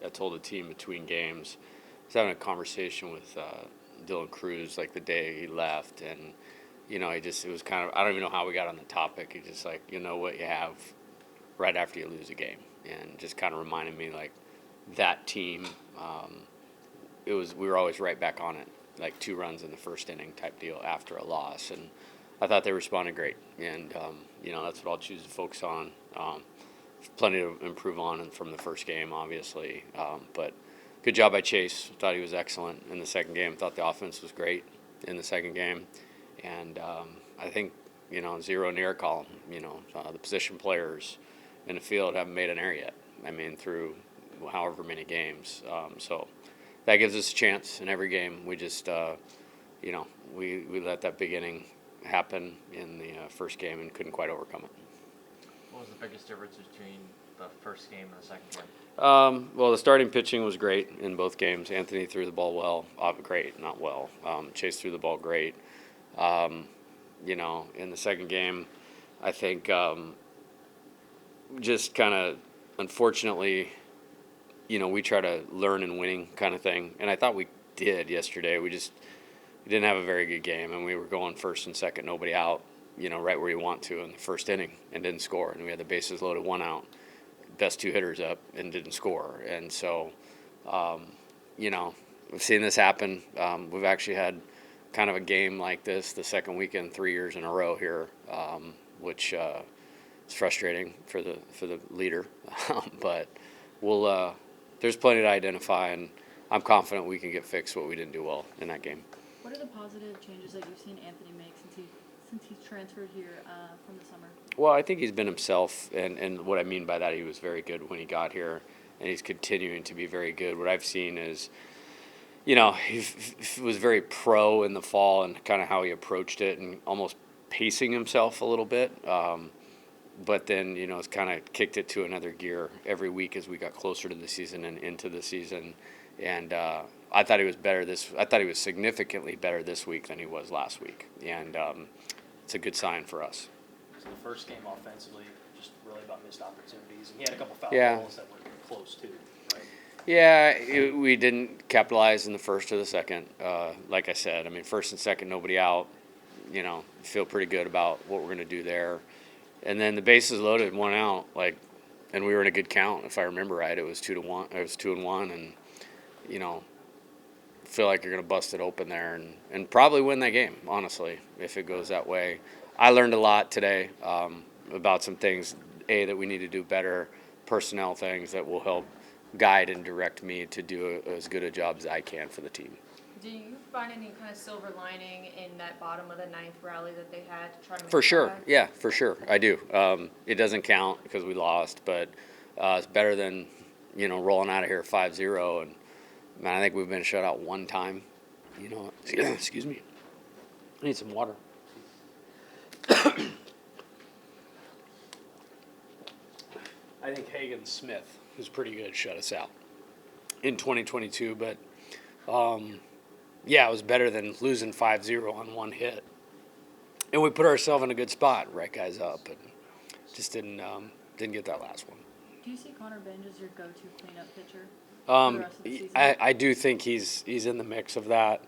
I told the team between games. I was having a conversation with Dylan Cruz like the day he left, and it was kind of, I don't even know how we got on the topic. He just like, what you have right after you lose a game, and just kind of reminded me like that team. We were always right back on it, like 2 runs in the first inning type deal after a loss, and I thought they responded great, and that's what I'll choose to focus on. Plenty to improve on and from the first game, obviously, but good job by Chase. Thought he was excellent in the second game. Thought the offense was great in the second game, and I think zero in the air column. The position players in the field haven't made an error yet. I mean, through however many games, so that gives us a chance in every game. We just we let that big inning happen in the first game and couldn't quite overcome it. What was the biggest difference between the first game and the second game? Well, the starting pitching was great in both games. Anthony threw the ball well. Great, not well. Chase threw the ball great. In the second game, I think just kind of, unfortunately, we try to learn in winning kind of thing. And I thought we did yesterday. We didn't have a very good game, and we were going first and second, nobody out, right where you want to in the first inning, and didn't score. And we had the bases loaded, 1 out, best 2 hitters up, and didn't score. And so, we've seen this happen. We've actually had kind of a game like this the second weekend 3 years in a row here, which is frustrating for the leader. But there's plenty to identify, and I'm confident we can get fixed what we didn't do well in that game. What are the positive changes that you've seen Anthony make since he's transferred here from the summer? Well, I think he's been himself, and what I mean by that, he was very good when he got here, and he's continuing to be very good. What I've seen is, he was very pro in the fall and kind of how he approached it and almost pacing himself a little bit. But then, it's kind of kicked it to another gear every week as we got closer to the season and into the season. And I thought he was better I thought he was significantly better this week than he was last week. And it's a good sign for us. So the first game offensively, just really about missed opportunities. And he had a couple foul balls that were close too, right? Yeah, we didn't capitalize in the first or the second. Like I said, I mean, first and second, nobody out. Feel pretty good about what we're going to do there. And then the bases loaded, 1 out, and we were in a good count. If I remember right, it was 2-1. It was 2-1, and feel like you're going to bust it open there and probably win that game. Honestly, if it goes that way, I learned a lot today about some things that we need to do better, personnel things that will help guide and direct me to do as good a job as I can for the team. Do you find any kind of silver lining in that bottom of the ninth rally that they had to try to make For sure, comeback? yeah, for sure, I do. It doesn't count because we lost, but it's better than rolling out of here 5-0. And man, I think we've been shut out 1 time. Excuse me. I need some water. I think Hagen Smith, who's pretty good, shut us out in 2022, but. Yeah, it was better than losing 5-0 on 1 hit. And we put ourselves in a good spot, right guys up, and just didn't get that last one. Do you see Connor Benj as your go-to cleanup pitcher for the rest of the season? I do think he's in the mix of that.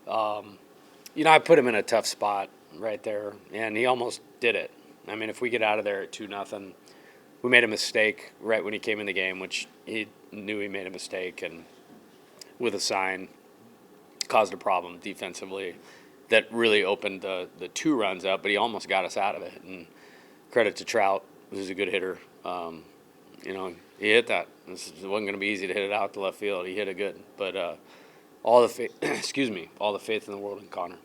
I put him in a tough spot right there, and he almost did it. I mean, if we get out of there at 2-0, we made a mistake right when he came in the game, which he knew he made a mistake, and with a sign, caused a problem defensively that really opened the 2 runs up, but he almost got us out of it. And credit to Trout, who's a good hitter. He hit that. It wasn't going to be easy to hit it out to left field. He hit it good, but all the faith in the world in Connor.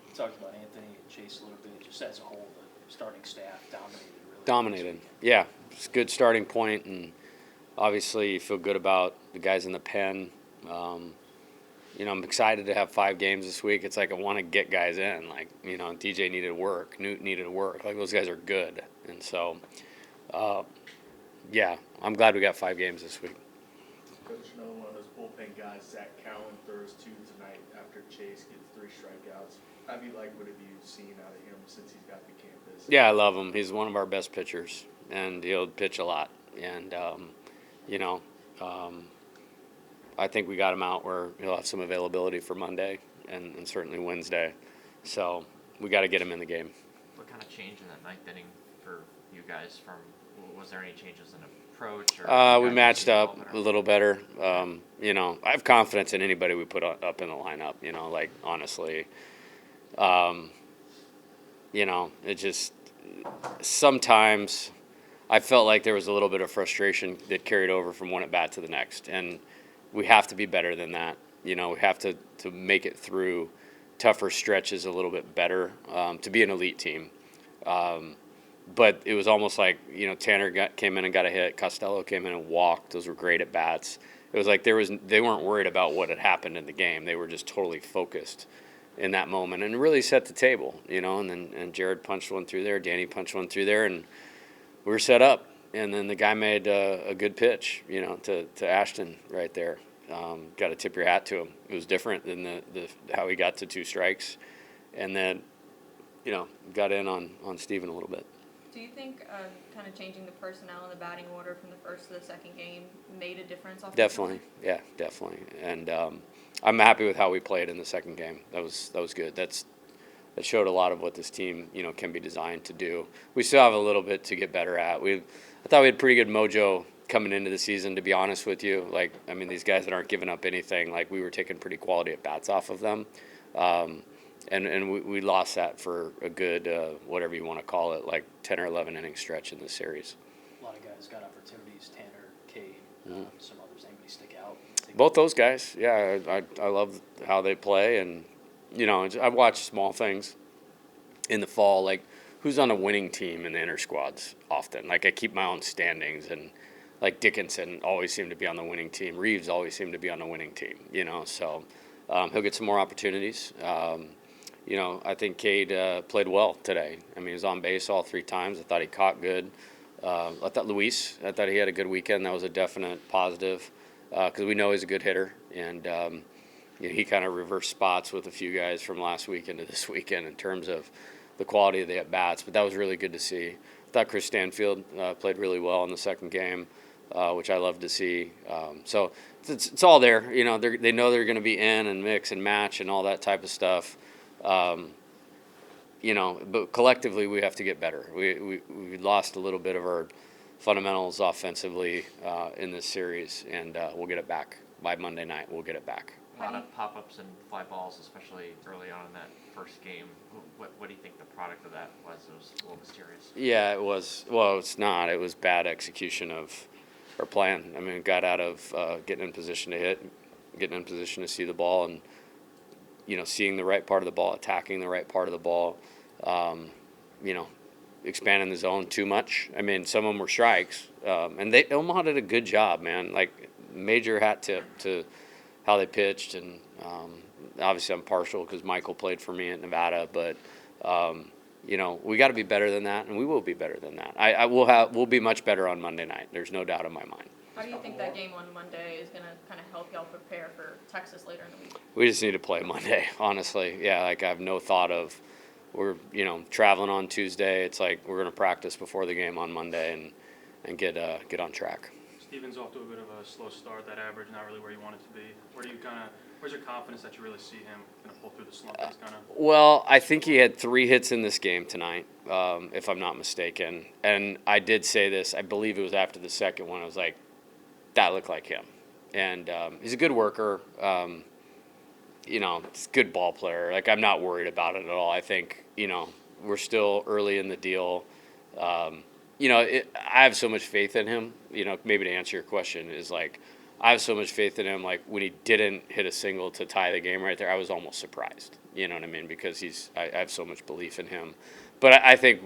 You talked about Anthony and Chase a little bit, just as a whole, the starting staff dominated. Dominated, yeah. It's a good starting point, and obviously you feel good about the guys in the pen. I'm excited to have 5 games this week. It's like I want to get guys in. DJ needed work. Newt needed work. Those guys are good. And so, I'm glad we got 5 games this week. Coach, another one of those bullpen guys, Zach Cowan, throws 2 tonight after Chase gets 3 strikeouts. How do you like what have you seen out of him since he's got the campus? Yeah, I love him. He's one of our best pitchers, and he'll pitch a lot. And, I think we got him out where he'll have some availability for Monday and certainly Wednesday. So we got to get him in the game. What kind of change in that ninth inning for you guys from, was there any changes in approach? Or We guys matched just seeing the ball up better? a little better. I have confidence in anybody we put up in the lineup, like honestly. It just sometimes I felt like there was a little bit of frustration that carried over from one at bat to the next. And we have to be better than that. We have to make it through tougher stretches a little bit better to be an elite team. But it was almost like, Tanner came in and got a hit. Costello came in and walked. Those were great at bats. It was like they weren't worried about what had happened in the game. They were just totally focused in that moment and really set the table, and Jared punched one through there. Danny punched one through there, and we were set up. And then the guy made a good pitch, to Ashton right there. Got to tip your hat to him. It was different than the how he got to 2 strikes, and then, got in on Steven a little bit. Do you think kind of changing the personnel in the batting order from the first to the second game made a difference offensively? Definitely, yeah, definitely. And I'm happy with how we played in the second game. That was good. That showed a lot of what this team, can be designed to do. We still have a little bit to get better at. I thought we had pretty good mojo coming into the season, to be honest with you. These guys that aren't giving up anything, we were taking pretty quality at bats off of them. And we lost that for a good, whatever you want to call it, 10 or 11 inning stretch in this series. A lot of guys got opportunities, Tanner, Cade, some others. Anybody stick out? Both those guys, yeah, I love how they play. And, I watch small things in the fall, who's on a winning team in the inter squads often. I keep my own standings, and, Dickinson always seemed to be on the winning team. Reeves always seemed to be on the winning team, so he'll get some more opportunities. I think Cade played well today. He was on base all 3 times. I thought he caught good. I thought he had a good weekend. That was a definite positive because we know he's a good hitter. And he kind of reversed spots with a few guys from last weekend to this weekend in terms of the quality of the at-bats. But that was really good to see. I thought Chris Stanfield played really well in the second game, which I love to see. So it's all there. They know they're going to be in and mix and match and all that type of stuff. But collectively we have to get better. We lost a little bit of our fundamentals offensively in this series, and we'll get it back by Monday night. We'll get it back. A lot of pop-ups and fly balls, especially early on in that first game. What do you think the product of that was? It was a little mysterious. Yeah, it was. Well, it's not. It was bad execution of our plan. It got out of getting in position to hit, getting in position to see the ball, and seeing the right part of the ball, attacking the right part of the ball, expanding the zone too much. Some of them were strikes, and Omaha did a good job, man. Major hat tip to how they pitched, and obviously I'm partial because Michael played for me at Nevada, but we got to be better than that, and we will be better than that. We'll be much better on Monday night. There's no doubt in my mind. How do you think that game on Monday is going to kind of help y'all prepare for Texas later in the week? We just need to play Monday, honestly. Yeah, I have no thought of we're traveling on Tuesday. It's we're going to practice before the game on Monday and get on track. Steven's off to a bit of a slow start. That average not really where you want it to be. Where's your confidence that you really see him kind of pull through the slump? Well, I think he had 3 hits in this game tonight, if I'm not mistaken. And I did say this. I believe it was after the second one. I was like, that looked like him. And he's a good worker. He's a good ball player. I'm not worried about it at all. I think, we're still early in the deal. I have so much faith in him. Maybe to answer your question is I have so much faith in him. When he didn't hit a single to tie the game right there, I was almost surprised. You know what I mean? Because I have so much belief in him. But I think,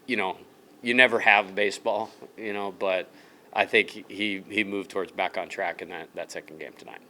you never have baseball, but I think he moved towards back on track in that second game tonight.